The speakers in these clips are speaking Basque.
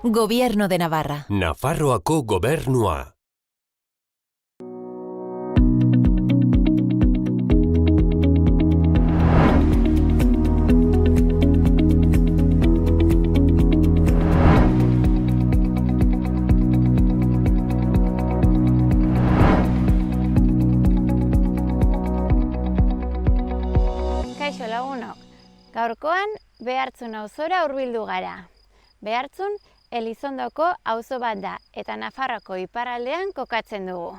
Gobierno de Navarra. Nafarroako gobernua. Kaixo lagunok, gaurkoan Behartzun auzora hurbildu gara. Behartzun Elizondoko auzo bat da eta Nafarroako iparraldean kokatzen dugu.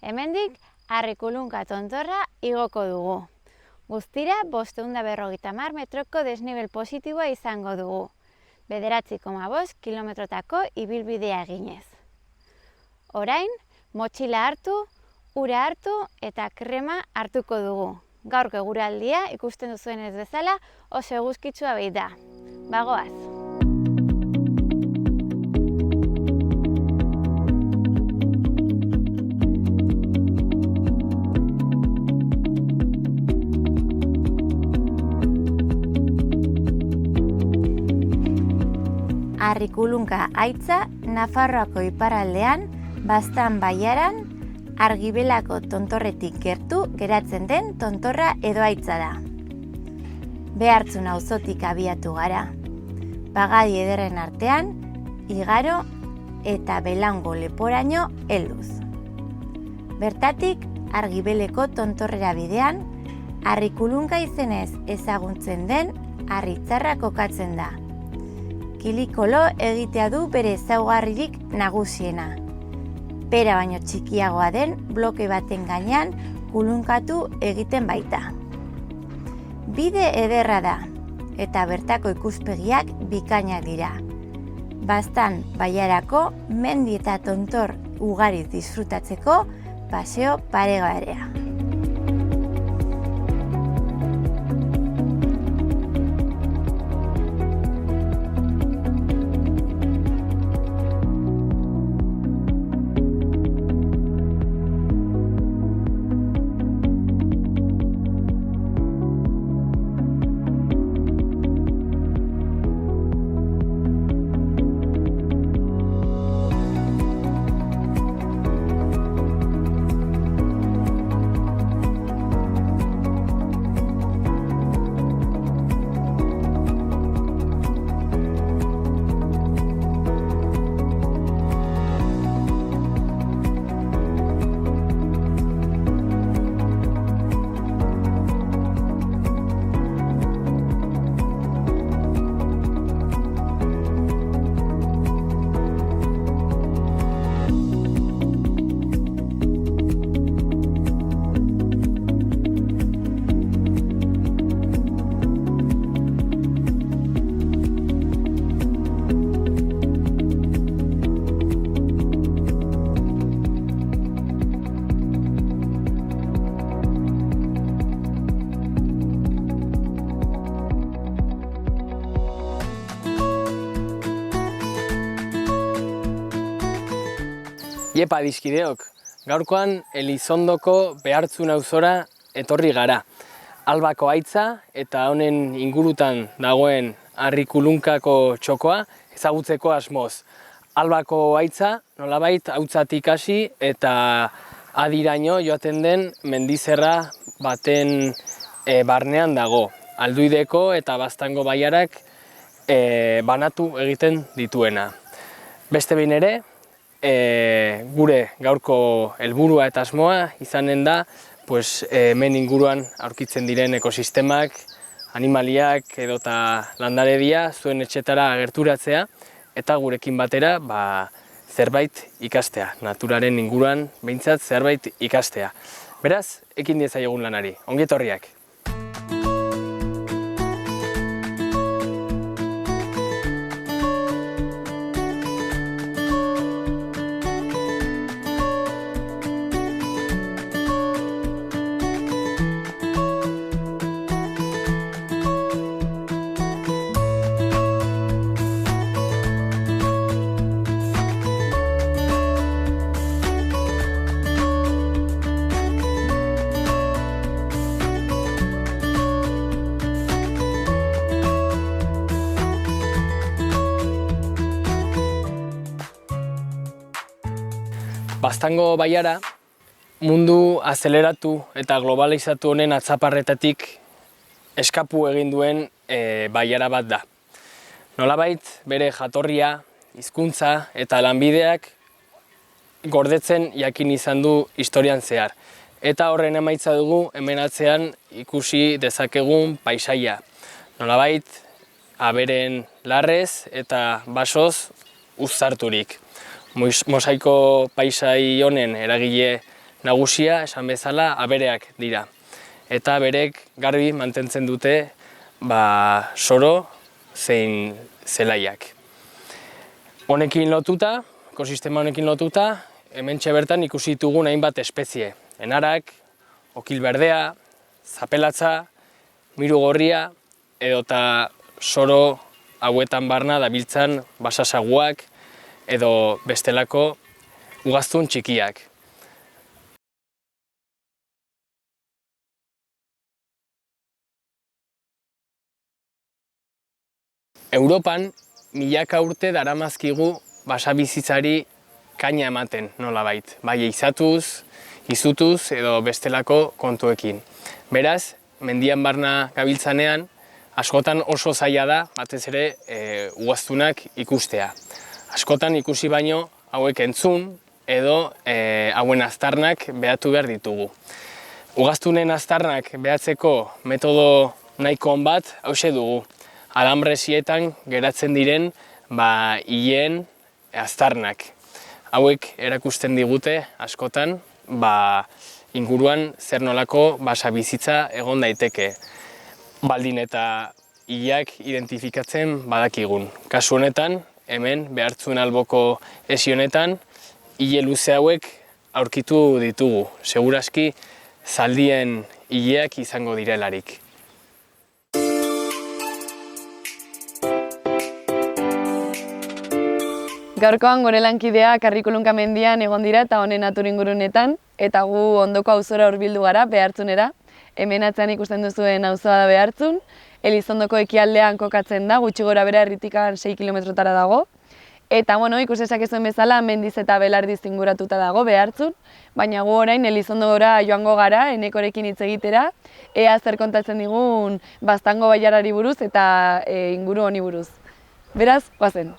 Hemendik Arrikulunka tontorra igoko dugu. Guztira 550 metroko desnibel positiboa izango dugu. 9,5 kilometrotako ibilbidea eginez. Orain, motxila hartu, ura hartu eta krema hartuko dugu. Gaurko eguraldia ikusten duzuenez bezala oso eguzkitsua baita. Bagoaz! Arrikulunka haitza Nafarroako iparraldean, Baztan baiaran, Argibelako tontorretik gertu geratzen den tontorra edo haitza da. Behartzun auzotik abiatu gara. Pagadi ederren artean, igaro eta belango leporaino helduz. Bertatik Argibeleko tontorrera bidean, Arrikulunka izenez ezaguntzen den harritzarra kokatzen da. Kilikolo egitea du bere ezaugarririk nagusiena. Pera baino txikiagoa den bloke baten gainean kulunkatu egiten baita. Bide ederra da, eta bertako ikuspegiak bikainak dira. Baztan baiarako mendi eta tontor ugariz disfrutatzeko paseo paregabea. Iepa dizkideok, gaurkoan Elizondoko Behartzun auzora etorri gara. Albako haitza eta honen ingurutan dagoen Arrikulunkako txokoa ezagutzeko asmoz. Albako haitza nolabait hautzatik hasi eta adiraino joaten den mendizerra baten barnean dago. Alduideko eta Baztango baiarak banatu egiten dituena. Beste behin ere, gure gaurko helburua eta asmoa izanen da hemen inguruan aurkitzen diren ekosistemak, animaliak edota landaredia zuen etxetara gerturatzea eta gurekin batera zerbait ikastea, naturaren inguruan behintzat zerbait ikastea. Beraz, ekin diezaiogun lanari, ongi etorriak! Baztango baiara mundu azeleratu eta globalizatu honen atzaparretatik eskapu egin duen baiara bat da. Nolabait bere jatorria, hizkuntza eta lanbideak gordetzen jakin izan du historian zehar. Eta horren emaitza dugu hemen atzean ikusi dezakegun paisaia. Nolabait aberen larrez eta basoz uztarturik. Mosaiko paisai honen eragile nagusia esan bezala abereak dira. Eta aberek garbi mantentzen dute soro zein zelaiak. Honekin lotuta, ekosistema honekin lotuta, hementxe bertan ikusi ditugun hainbat espezie. Enarak, okil berdea, zapelatza, miru gorria, edota soro hauetan barna dabiltzan basasaguak edo bestelako ugaztun txikiak. Europan milaka urte daramazkigu basabizitzari kaina ematen nolabait, bai eizatuz, izutuz edo bestelako kontuekin. Beraz, mendian barna gabiltzanean, askotan oso zaila da, batez ere, ugaztunak ikustea. Askotan ikusi baino hauek entzun edo hauen aztarnak behatu behar ditugu. Ugaztunen aztarnak behatzeko metodo nahiko on bat hauxe dugu. Alambrezietan geratzen diren hileen aztarnak. Hauek erakusten digute askotan inguruan zer nolako basabizitza egon daiteke. Baldin eta hileak identifikatzen badakigun. Kasu honetan, hemen behartzun alboko esi honetan, hile luze hauek aurkitu ditugu. Seguraski zaldien hileak izango direlarik. Gaurkoan gure lankideak Karrikulunka mendian egon dira eta honen naturingurunetan, eta gu ondoko auzora hurbildu gara Behartzunera. Hemen atzean ikusten duzuen auzoa da Behartzun, Elizondoko ekialdean kokatzen da, gutxi gora bera herritikan 6 kilometrotara dago. Eta ikus dezakezuen bezala mendiz eta belardiz inguratuta dago Behartzun, baina gu orain Elizondora joango gara Enekorekin hitz egitera, ea zer kontatzen digun Baztango bailarari buruz eta inguru honi buruz. Beraz, goazen.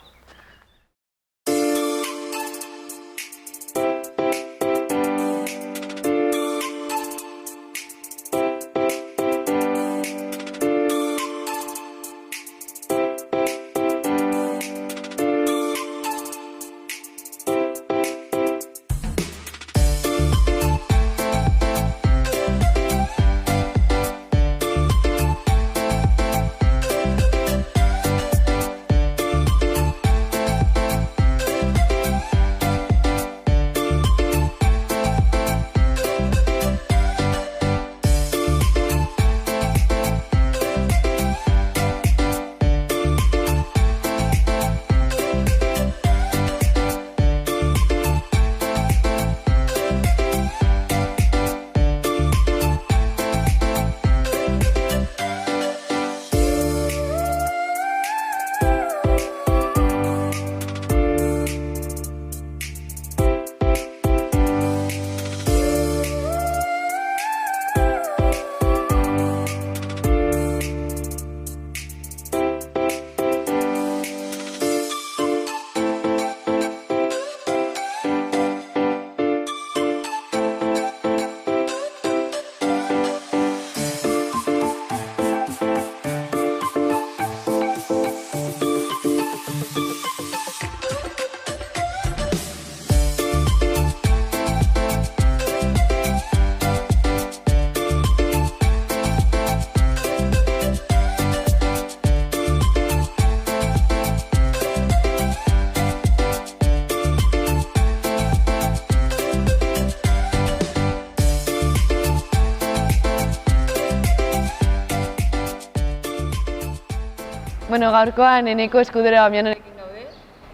Gaurkoan Eneko Eskudero Damianorekin gaude.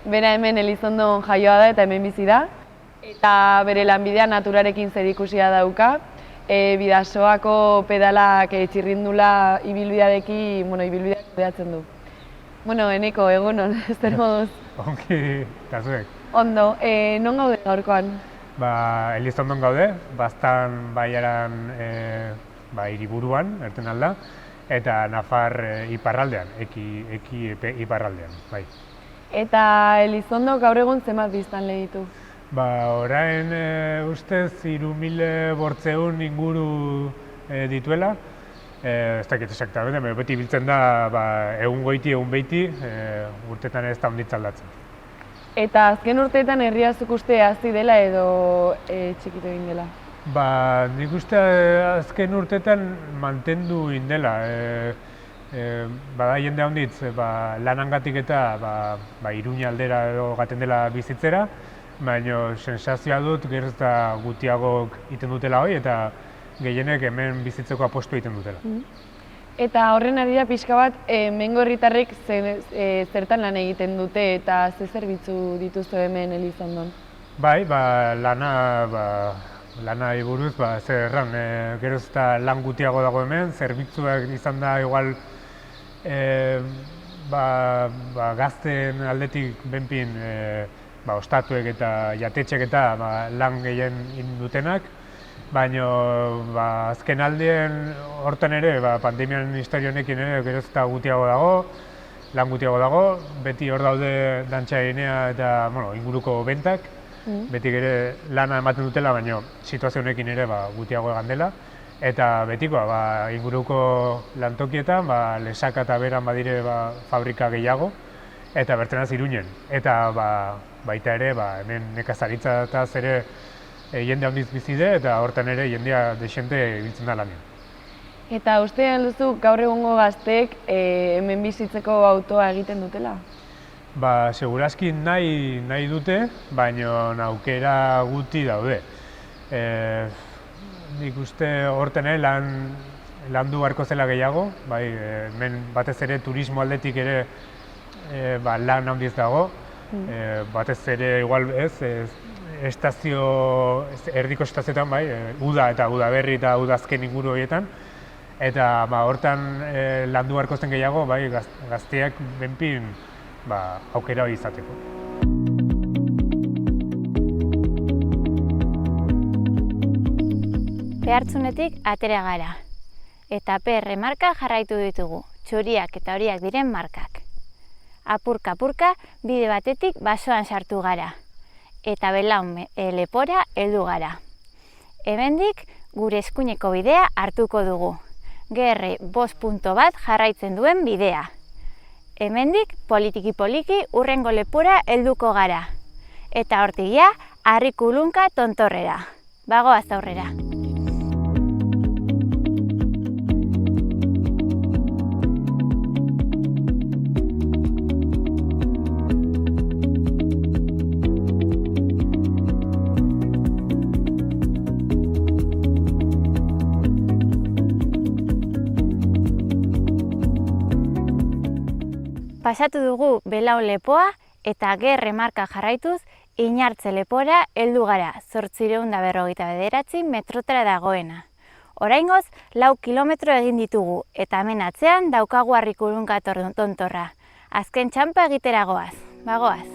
Bera hemen Elizondon jaioa da eta hemen bizi da. Eta bere lanbidea naturarekin zerikusia dauka. Bidasoako pedalak txirrindula ibilbidearekin, ibilbideak kudeatzen du. Eneko, egunon, zer moduz? Ongi, eta zuek. Ondo, non gaude gaurkoan? Elizondon gaude, Baztan baiaran hiriburuan, erten alda, eta Nafar iparraldean, eki iparraldean, bai. Eta Elizondo gaur egun zenbat biztanle ditu? Orain ustez 3.800 inguru dituela, ez dakit esaktamente, beti biltzen da egun goiti, egun beiti, urtetan ez da onditza aldatzen. Eta azken urteetan herria zuk uste hazi dela edo txikitu egin dela? Nik uste azken urteetan mantendu indela. Bada jende handitz lanangatik eta Iruña aldera edo gaten dela bizitzera, baina sensazioa dut geroz eta gutiagok iten dutela hori eta gehienek hemen bizitzeko apostu egiten dutela. Eta horren arira pixka bat, hemengo herritarrek zertan lan egiten dute eta ze zerbitzu dituzu hemen Elizondon? Bai, lanari buruz, zer erran, geroz eta lan gutiago dago hemen, zerbitzuak izan da igual gazten aldetik benpin ostatuek eta jatetxek eta lan gehien indutenak, baina azken aldien hortan ere, pandemian historia honekin ere geroz eta gutiago dago, lan gutiago dago, beti hor daude dantxainea eta inguruko bentak, beti ere lana ematen dutela, baina situazio honekin ere gutiago egan dela. Eta betikoa, inguruko lantokietan, Lesaka eta Beran badire fabrika gehiago, eta bertenaz Iruñen. Eta baita ere, hemen nekazaritza eta ere jende handiz bizide, eta hortan ere jendea desente ibiltzen da lanean. Eta uste duzu gaur egungo gazteek hemen bizitzeko autoa egiten dutela? Segurazki nahi dute, baina aukera guti daude. Nik uste horten landu beharko zela gehiago, hemen batez ere turismo aldetik ere lan handiz dago, batez ere igual erdiko estazioetan, uda eta udaberri eta udazken inguru horietan, eta hortan landu beharko zen gehiago, gazteak benpin aukera hori izateko. Behartzunetik atera gara, eta PR marka jarraitu ditugu, txuriak eta horiak diren markak. Apurka-apurka bide batetik basoan sartu gara, eta Belaun lepora heldu gara. Hemendik gure eskuineko bidea hartuko dugu, GR5.1 jarraitzen duen bidea. Hemendik poliki-poliki hurrengo lepora helduko gara, eta hortigia Arrikulunka tontorrera. Bagoaz aurrera. Pasatu dugu Belaun lepoa eta GR marka jarraituz Inartze lepora heldu gara, 849 metrotara dagoena. Oraingoz, 4 kilometro egin ditugu eta hemen atzean daukagu Arrikulunka tontorra. Azken txanpa egitera goaz, bagoaz.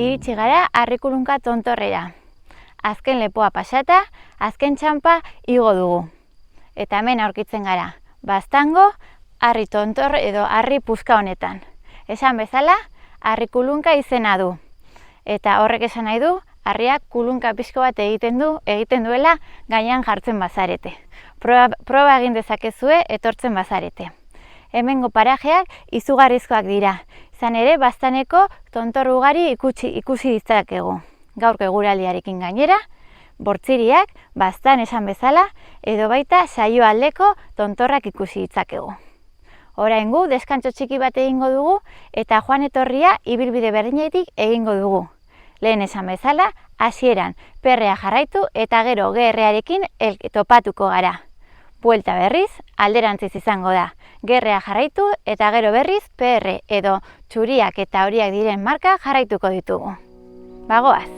iritsi gara Harrikulunka tontorrera. Azken lepoa pasata, azken txanpa igo dugu. Eta hemen aurkitzen gara, Baztango, harri tontor edo harri puska honetan. Esan bezala, Harrikulunka izena du. Eta horrek esan nahi du, harriak kulunka pixko bat egiten duela gainean jartzen bazarete. Proba egin dezakezue etortzen bazarete. Hemengo parajeak izugarrizkoak dira. Izan ere, Baztaneko tontor ugari ikusi ditzakegu. Gaurko eguraldiarekin gainera, bortziriak, Baztan esan bezala, edo baita Saioaldeko tontorrak ikusi ditzakegu. Oraingo deskantso txiki bat egingo dugu eta joan etorria ibilbide berdinetik egingo dugu. Lehen esan bezala, hasieran perrea jarraitu eta gero gerrearekin topatuko gara. Buelta berriz, alderantziz izango da. Gerrea jarraitu eta gero berriz PR edo txuriak eta horiak diren marka jarraituko ditugu. Bagoaz!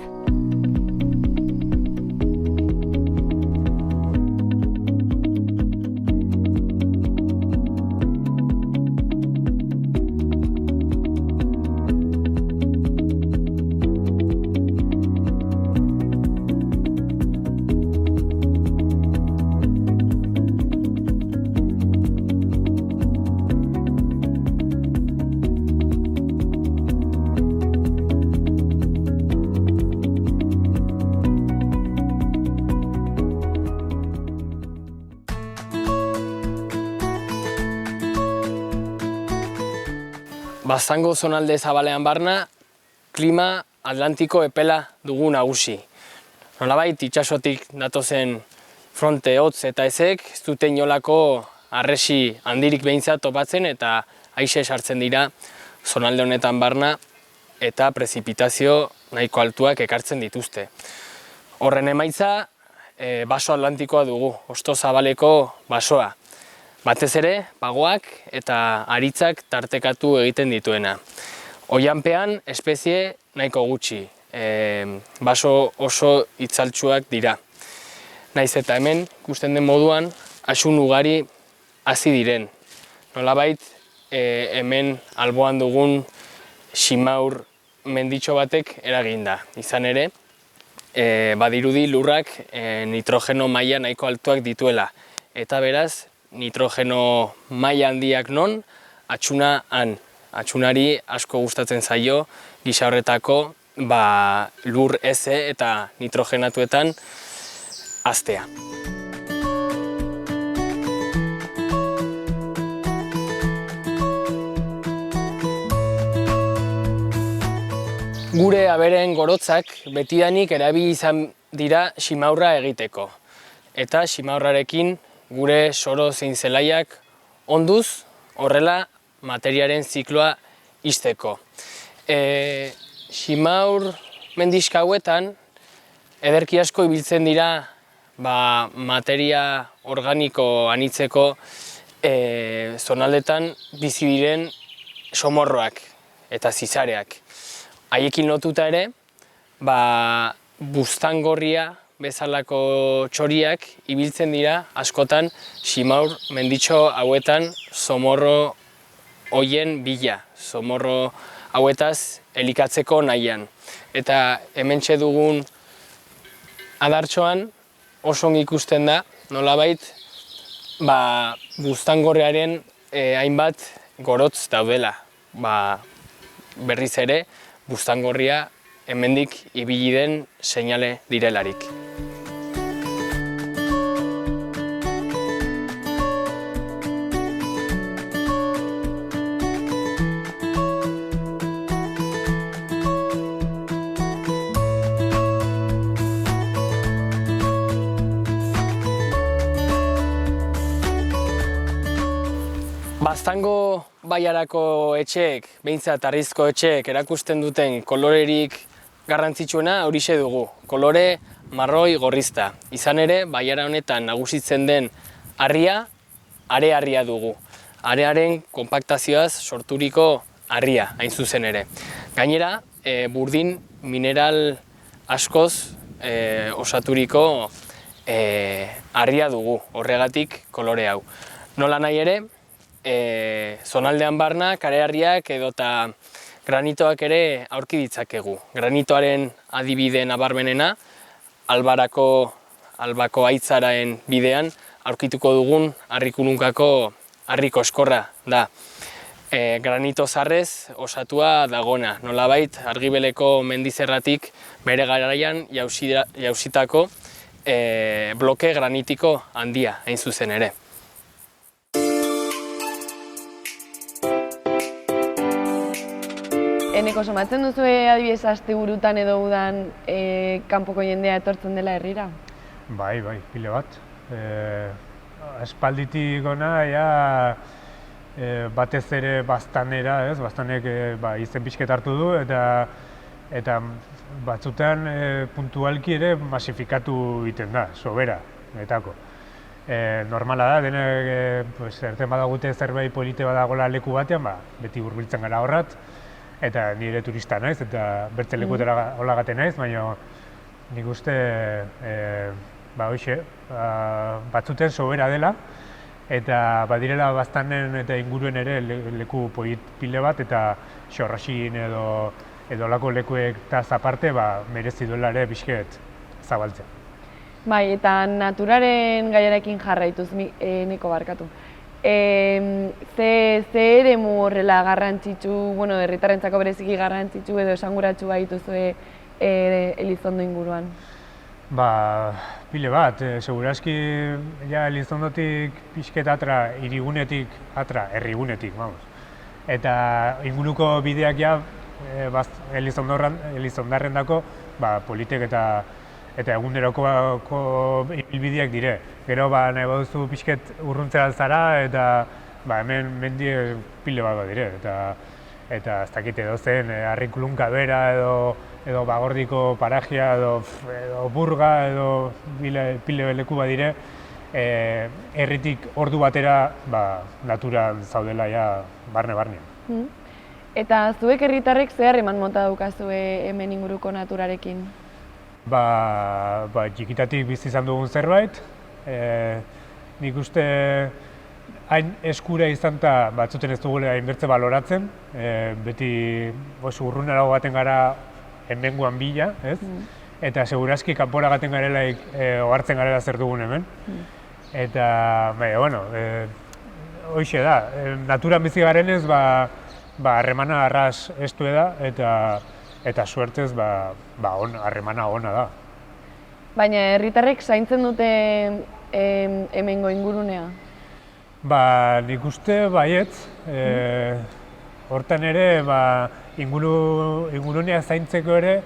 Baztango zonalde zabalean barna, klima atlantiko epela dugu nagusi. Nolabait, itsasotik datozen fronte hotz eta ezek, ez dute inolako harresi handirik behintzat topatzen eta haize sartzen dira zonalde honetan barna eta prezipitazio nahiko altuak ekartzen dituzte. Horren emaitza, baso atlantikoa dugu, hosto zabaleko basoa. Batez ere, pagoak eta haritzak tartekatu egiten dituena. Oihanpean espezie nahiko gutxi, baso oso itzaltsuak dira. Naiz eta hemen, ikusten den moduan, asun ugari hazi diren. Nolabait, hemen alboan dugun ximaur menditxo batek eraginda. Izan ere, badirudi lurrak nitrogeno maila nahiko altuak dituela. Eta beraz, nitrogeno maila handiak non, atxuna han. Atxunari asko gustatzen zaio gisa horretako lur eze eta nitrogenatuetan haztea. Gure abereen gorotzak betidanik erabili izan dira ximaurra egiteko. Eta ximaurrarekin gure soro zein zelaiak onduz horrela materiaren zikloa ixteko. Ximaur mendixka hauetan ederki asko ibiltzen dira materia organiko anitzeko zonaldetan bizi diren somorroak eta zizareak. Haiekin lotuta ere, buztangorria bezalako txoriak ibiltzen dira askotan ximaur menditxo hauetan somorro hoien bila, somorro hauetaz elikatzeko nahian. Eta hementxe dugun adartxoan oso ongi ikusten da, nolabait, buztangorriaren hainbat gorotz daudela. Berriz ere, buztangorria hemendik ibili den seinale direlarik. Baztango baiarako etxeek, behintzat harrizko etxeek erakusten duten kolorerik garrantzitsuena horixe dugu, kolore marroi gorrizta. Izan ere, baiara honetan nagusitzen den harria, are-harria dugu. Arearen konpaktazioaz sorturiko harria, hain zuzen ere. Gainera, burdin mineral askoz osaturiko harria dugu, horregatik kolore hau. Nola nahi ere, zonaldean barna, kareharriak edota granitoak ere aurki ditzakegu. Granitoaren adibide nabarmenena, Albako aitzaraen bidean aurkituko dugun harrikulunkako harri koskorra da. Granito zarrez osatua dagona, nolabait Argibeleko mendizerratik bere garaian jausitako bloke granitiko handia, hain zuzen ere. Eneko, somatzen duzue adibidez asteburutan edo udan kanpoko jendea etortzen dela herrira? Bai, pile bat. Aspalditik ona, batez ere Baztanera, Baztanek izen pixket hartu du, eta batzutan puntualki ere masifikatu egiten da, sobera, etako. Normala da, denek erten badagute zerbait polite badagola leku batean, beti hurbiltzen gara horrat, eta nire turista naiz, eta bertze lekutera holagaten naiz, baina nik uste batzuten sobera dela, eta badirela Baztanen eta inguruen ere leku pile bat, eta Xorraxin edo lako lekuek eta aparte merezi duela ere pixket zabaltzea. Bai, eta naturaren gaiarekin jarraituz, Eneko barkatu. Ze eremu horrela garrantzitsu, herritarrentzako bereziki garrantzitsu edo esanguratsu baituzue Elizondo inguruan? Pile bat, seguraski Elizondotik pixket atra, hirigunetik atra, herrigunetik, eta inguruko bideak Elizondarrendako politek eta eguneroko ibilbideak dire. Gero nahi baduzu pixket urruntzera zara eta hemen mendi pile bat dire. Eta ez dakit edo zen, Harrikulunka bera edo Bagordiko parajia edo Burga edo pile leku bat dire. Herritik ordu batera naturan zaudela barne-barnean. Eta zuek herritarrek zer harreman mota daukazue hemen inguruko naturarekin? Txikitatik bizi izan dugun zerbait. Nik uste hain eskura izan eta batzuten ez dugula hainbertze baloratzen. Beti urrunago baten gara hemengoan bila, ez? Eta segurazki kanpora gaten garela ohartzen garela zer dugun hemen. Eta, hoxe da, naturan bizi garenez, harremana arras estu da, eta suertez, harremana ona da. Baina herritarrek zaintzen dute hemengo ingurunea? Nik uste baietz. Hortan ere, ingurunea zaintzeko ere,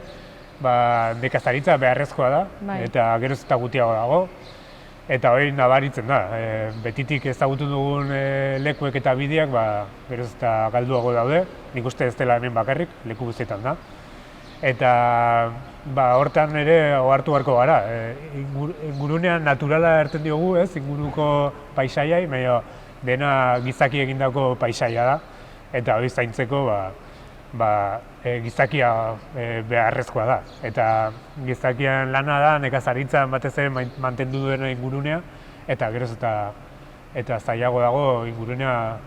nekazaritza beharrezkoa da, eta geroz eta gutiago dago. Eta hori nabaritzen da, betitik ezagutu dugun lekuek eta bideak geroz eta galduago daude, nik uste ez dela hemen bakarrik, leku guztietan da. Eta hortan ere ohartu beharko gara, ingurunean naturala erten diogu, inguruko paisaiai, baina dena gizaki egindako paisaia da, eta hori zaintzeko gizakia beharrezkoa da. Eta gizakian lana da, nekazaritzan batez ere mantendu duen ingurunea, eta geroz eta zailago dago ingurunea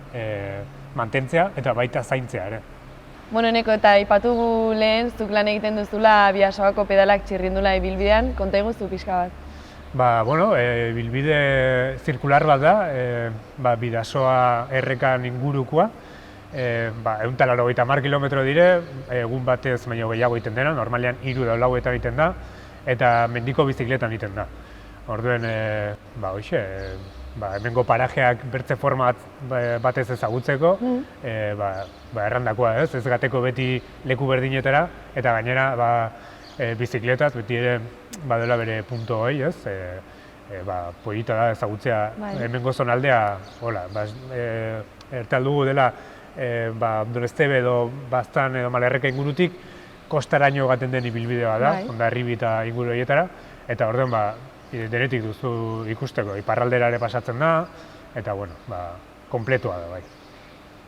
mantentzea eta baita zaintzea ere. Eneko, eta aipatu lehen, zuk lan egiten duzula Bidasoako pedalak txirrindula ibilbidean, konta iguzu pixka bat? Bilbide zirkular bat da, Bidasoa errekan ingurukoa. 180 kilometro dire, egun batez baino gehiago egiten dena, normalean 3 edo 4 egiten da, eta mendiko bizikletan egiten da. Orduen, hemengo parajeak bertze forma batez ezagutzeko, errandakoa ez gateko beti leku berdinetara, eta gainera bizikletaz beti ere badela bere punto hori, polita da ezagutzea hemengo zonaldea, ertaldugu dela Donestebe edo Baztan edo Malerreka ingurutik kostaraino gaten den ibilbidea da, Hondarribi eta inguru horietara, eta orduan denetik duzu ikusteko, iparraldera ere pasatzen da, eta kompletua da bai.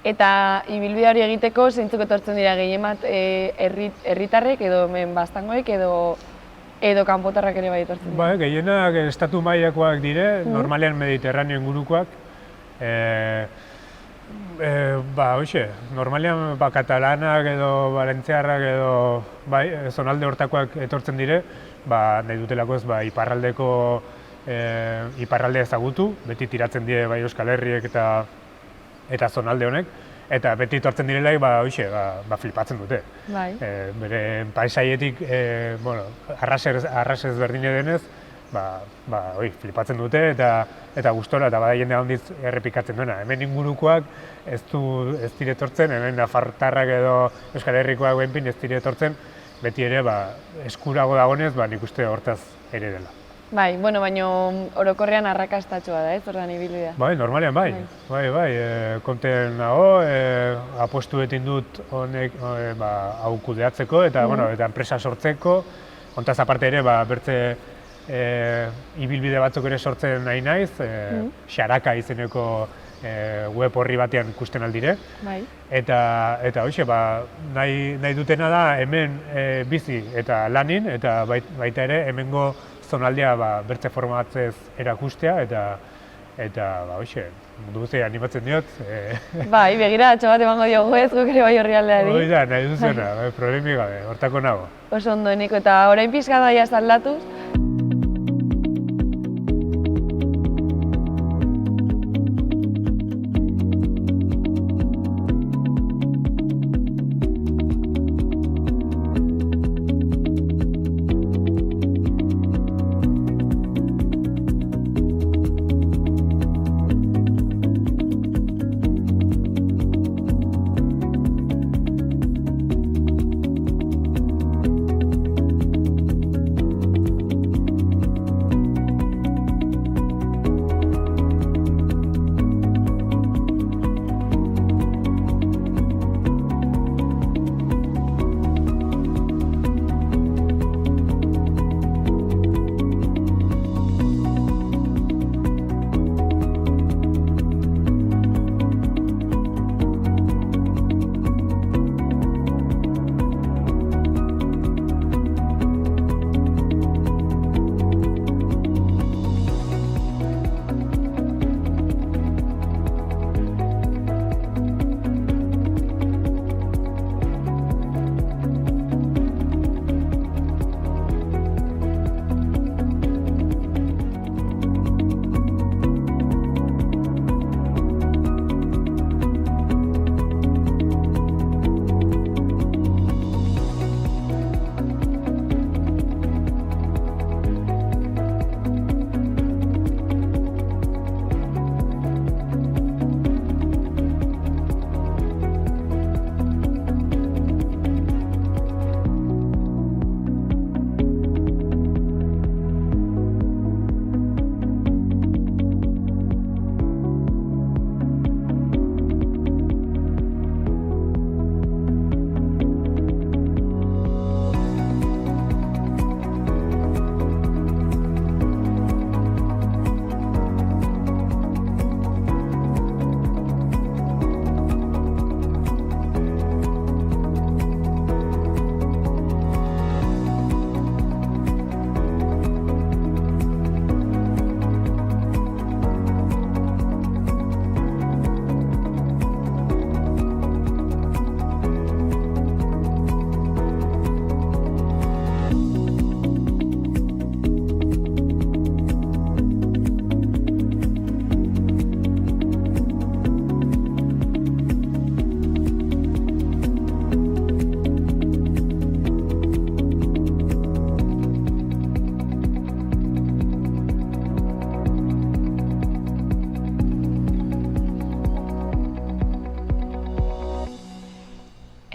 Eta ibilbide hori egiteko zeintzuk etortzen dira gehien bat herritarrek edo Baztangoek edo kanpotarrak ere bai etortzen dira? Gehienak estatu mailakoak dire, normalean Mediterraneo ingurukoak. Hoxe, normalean katalanak edo valentziarrak edo zonalde hortakoak etortzen dire, nahi dutelako ez iparraldea ezagutu, beti tiratzen die bai Euskal Herriek eta zonalde honek, eta beti etortzen direlaik flipatzen dute. Bere paisaietik arras ezberdine denez, flipatzen dute eta gustora eta bada jende handiz errepikatzen duena. Hemen ingurukoak ez dire etortzen, hemen nafartarrak edo Euskal Herrikoak behinpin ez dire etortzen, beti ere eskurago dagonez nik uste hortaz ere dela. Baina orokorrean arrakastatsua da, ordan ibilbidea. Normalean konten nago, apostu betin dut honek hau kudeatzeko eta enpresa sortzeko, hontaz aparte ere bertze ibilbide batzuk ere sortzen nahi naiz, Xaraka izeneko web horri batean ikusten aldire. Eta hoxe, nahi dutena da hemen bizi eta lanin, eta baita ere hemengo zonaldea bertze formatzez erakustea, eta hoxe, mundu guztia animatzen diot. Begira, bat emango diogu ez, guk ere bai horri aldeari. Hori da, nahi duzena, problemi gabe, hortako nago. Oso ondo, Eneko, eta orain pixka daia zaldatuz.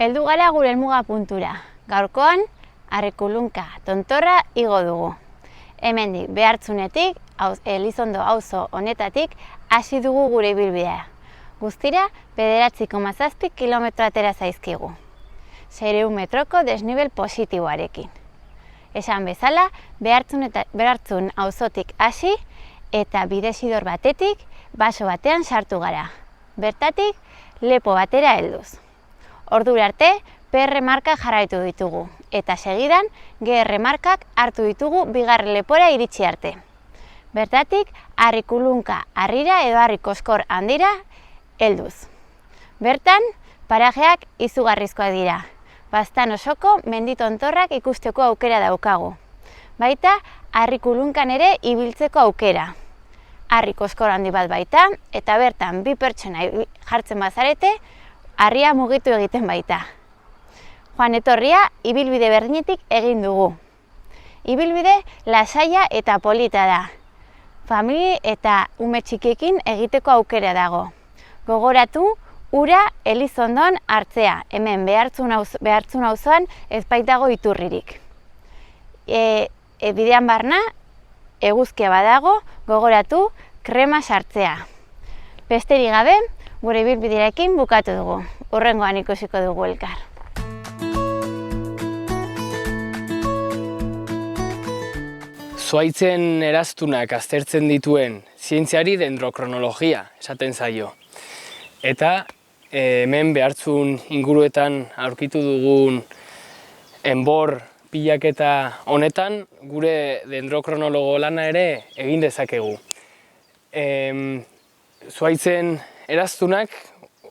Heldu gara gure helmuga puntura. Gaurkoan, Arrikulunka tontorra igo dugu. Hemendik Behartzunetik, Elizondo auzo honetatik, hasi dugu gure ibilbidea. Guztira, 9,7 kilometro atera zaizkigu. 600 metroko desnibel positiboarekin. Esan bezala, Behartzun auzotik hasi eta bidesidor batetik baso batean sartu gara. Bertatik, lepo batera helduz. Ordura arte, PR markak jarraitu ditugu, eta segidan GR markak hartu ditugu bigarren lepora iritsi arte. Bertatik, Arrikulunka harrira edo Arrikoskor handira helduz. Bertan, parajeak izugarrizkoak dira. Baztan osoko menditontorrak ikusteko aukera daukagu. Baita, harri kulunkan ere ibiltzeko aukera. Harri koskor handi bat baita, eta bertan bi pertsona jartzen bazarete, harria mugitu egiten baita. Joan etorria, ibilbide berdinetik egin dugu. Ibilbide lasaia eta polita da. Famili eta ume txikiekin egiteko aukera dago. Gogoratu, ura Elizondon hartzea, hemen Behartzun auzoan ez baitago iturririk. Bidean barna, eguzkia badago, gogoratu, krema sartzea. Besterik gabe, gure ibilbidearekin bukatu dugu. Hurrengoan ikusiko dugu elkar. Zuhaitzen eraztunak aztertzen dituen zientziari dendrokronologia esaten zaio. Eta hemen Behartzun inguruetan aurkitu dugun enbor pilaketa honetan gure dendrokronologo lana ere egin dezakegu. Zuhaitzen eraztunak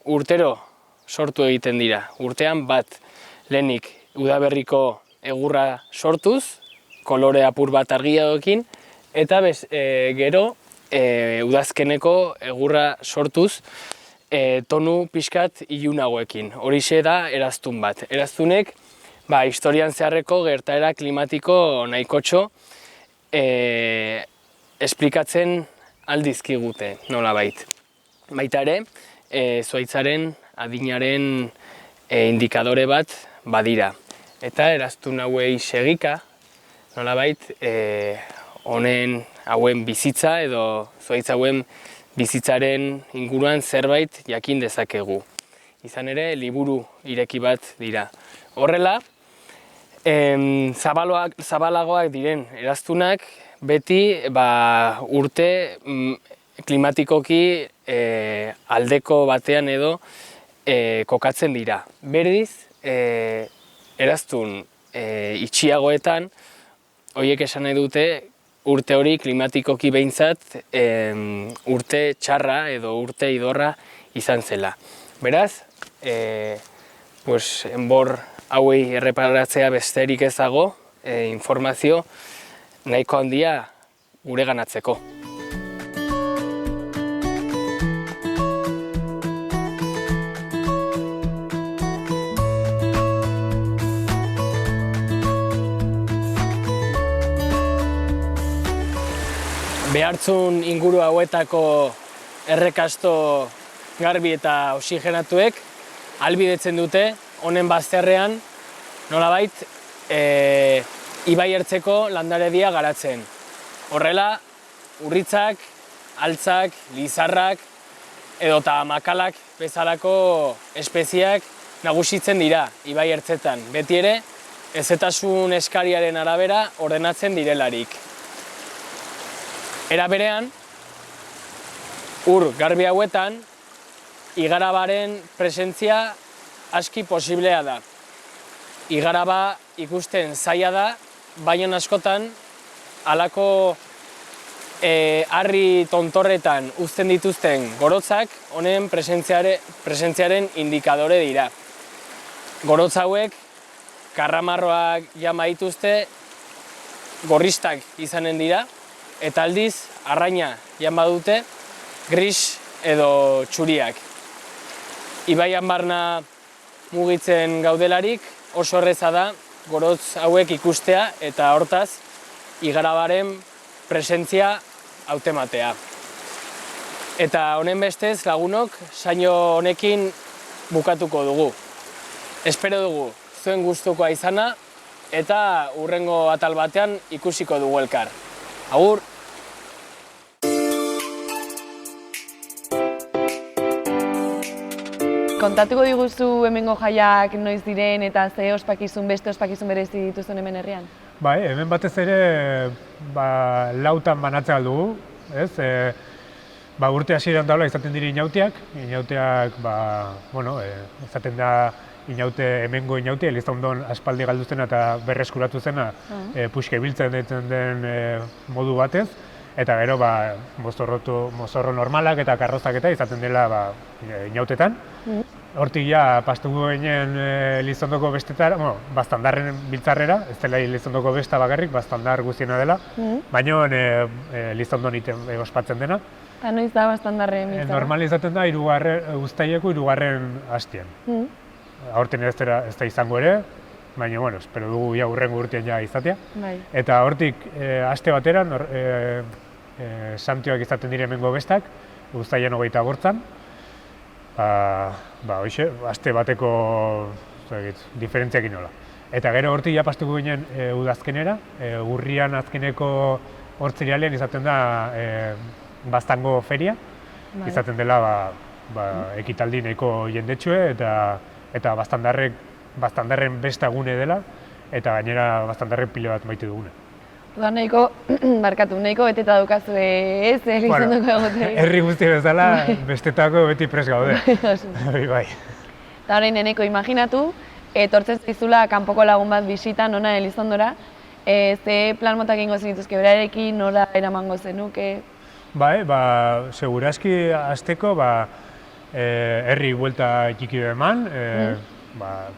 urtero sortu egiten dira. Urtean bat lehenik udaberriko egurra sortuz, kolore apur bat argiagoekin, eta gero udazkeneko egurra sortuz tonu pixkat ilunagoekin. Horixe da eraztun bat. Eraztunek historian zeharreko gertaera klimatiko nahikotxo esplikatzen aldizkigute nolabait. Baita ere, zuhaitzaren adinaren indikadore bat badira. Eta eraztun hauei segika, nolabait, hauen bizitza edo zuhaitz hauen bizitzaren inguruan zerbait jakin dezakegu. Izan ere, liburu ireki bat dira. Horrela, zabalagoak diren eraztunak beti urte klimatikoki aldeko batean edo kokatzen dira. Berriz, eraztun itxiagoetan, horiek esan nahi dute urte hori klimatikoki behintzat urte txarra edo urte idorra izan zela. Beraz, enbor hauei erreparatzea besterik ez dago, informazio nahiko handia gureganatzeko. Behartzun inguru hauetako errekasto garbi eta oxigenatuek ahalbidetzen dute honen bazterrean nolabait ibai ertzeko landaredia garatzen. Horrela, urritzak, altzak, lizarrak edota makalak bezalako espeziak nagusitzen dira ibai ertzetan. Beti ere, hezetasun eskariaren arabera ordenatzen direlarik. Era berean, ur garbi hauetan, igarabaren presentzia aski posiblea da. Igaraba ikusten zaila da, baina askotan halako harri tontorretan uzten dituzten gorotzak honen presentziaren indikadore dira. Gorotz hauek karramarroak jama dituzte gorristak izanen dira, eta aldiz arraina jan badute gris edo txuriak. Ibaian barna mugitzen gaudelarik oso erreza da gorotz hauek ikustea eta hortaz igarabaren presentzia hautematea. Eta honen bestez lagunok saio honekin bukatuko dugu. Espero dugu zuen gustukoa izana eta hurrengo atal batean ikusiko dugu elkar. Agur! Kontatuko diguzu hemengo jaiak noiz diren eta ze ospakizun, beste ospakizun berezi dituzuen hemen herrian? Bai, hemen batez ere lautan banatzea dugu, ez? Urte hasieran daula izaten dira inautiak, izaten da hemengo inautea, Elizondon aspaldi galdu zena eta berreskuratu zena puxka ibiltzen den modu batez, eta gero mozorro normalak eta karrozak eta izaten dela inautetan. hortik ja pastuko ginen Elizondoko bestetara, bueno, Baztandarren biltzarrera, ez dela Elizondoko besta bakarrik, Baztandar guztiena dela, baina Elizondon ospatzen dena. Eta noiz da Baztandarren biltzarra? Normal izaten da uztaileko 3. hastian. Aurten ez da izango ere, baina, bueno, espero dugu ja hurrengo urtean ja izatea. Bai. Eta hortik aste batera, santioak izaten dire hemengo bestak, uztailan 28an. Hoxe, aste bateko diferentziak inola. Eta gero hortik ja pastuko ginen udazkenera, urrian azkeneko hortzirialean izaten da Baztango feria, izaten dela ekitaldi nahiko jendetsue eta Baztandarren besta gune dela, eta gainera Baztandarren pile bat maite dugune. Nahiko beteta daukazu ez, Elizondoko egote. Herri guzti bezala, bestetako beti pres gaude. Bai. Eta orain Eneko, imaginatu, etortzen zaizula kanpoko lagun bat bisitan hona Elizondora, ze plan motak egingo zenituzke berarekin, nola eramango zenuke? Bai, seguraski hasteko herri buelta txiki eman,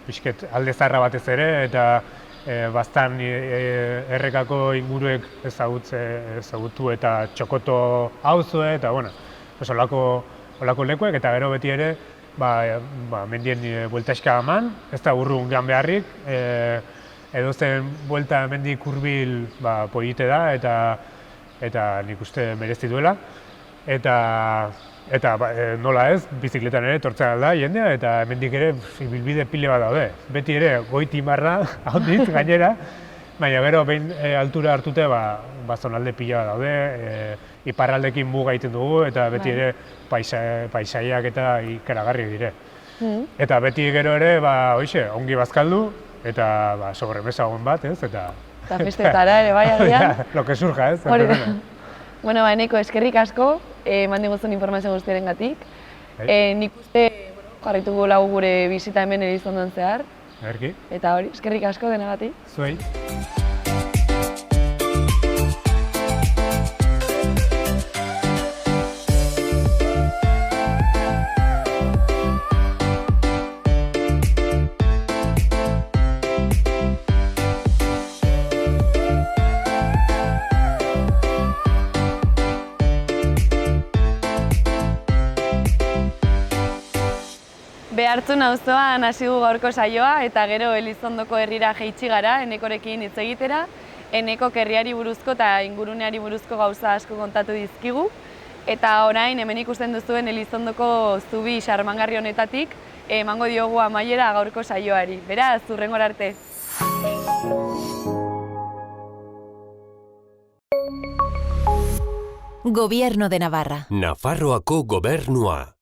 pixket alde zaharra batez ere, eta Baztan errekako inguruek ezagutu eta txokoto auzue, eta olako lekuek, eta gero beti ere mendien bueltaxka eman, ez da urrun gan beharrik, edozen buelta mendik hurbil polite da, eta nik uste merezi duela. Eta nola ez, bizikletan ere tortzen alda jendea, eta hemendik ere ibilbide pile bat daude. Beti ere goiti marra, haundit gainera, baina gero behin altura hartute zonalde pila bat daude, iparraldekin muga egiten dugu, eta beti ere paisaiak eta ikaragarri dire. Eta beti gero ere, ongi bazkaldu, eta sobremesa egon bat, ez? Eta festetara ere bai agian. Lo que surja, ez? Hori da. Bueno, Eneko, eskerrik asko, eman diguzun informazio guztiaren gatik. Nik uste jarrituko lagu gure bisita hemen Elizondon zehar. Erki. Eta hori, eskerrik asko denagatik. Zuei. Behartzun auzoan hasi gu gaurko saioa eta gero Elizondoko herrira jaitsi gara Enekorekin hitz egitera. Enekok herriari buruzko eta inguruneari buruzko gauza asko kontatu dizkigu. Eta orain hemen ikusten duzuen Elizondoko zubi xarmangarri honetatik emango diogu amaiera gaurko saioari. Beraz, hurrengora arte. Gobierno de Navarra. Nafarroako gobernua.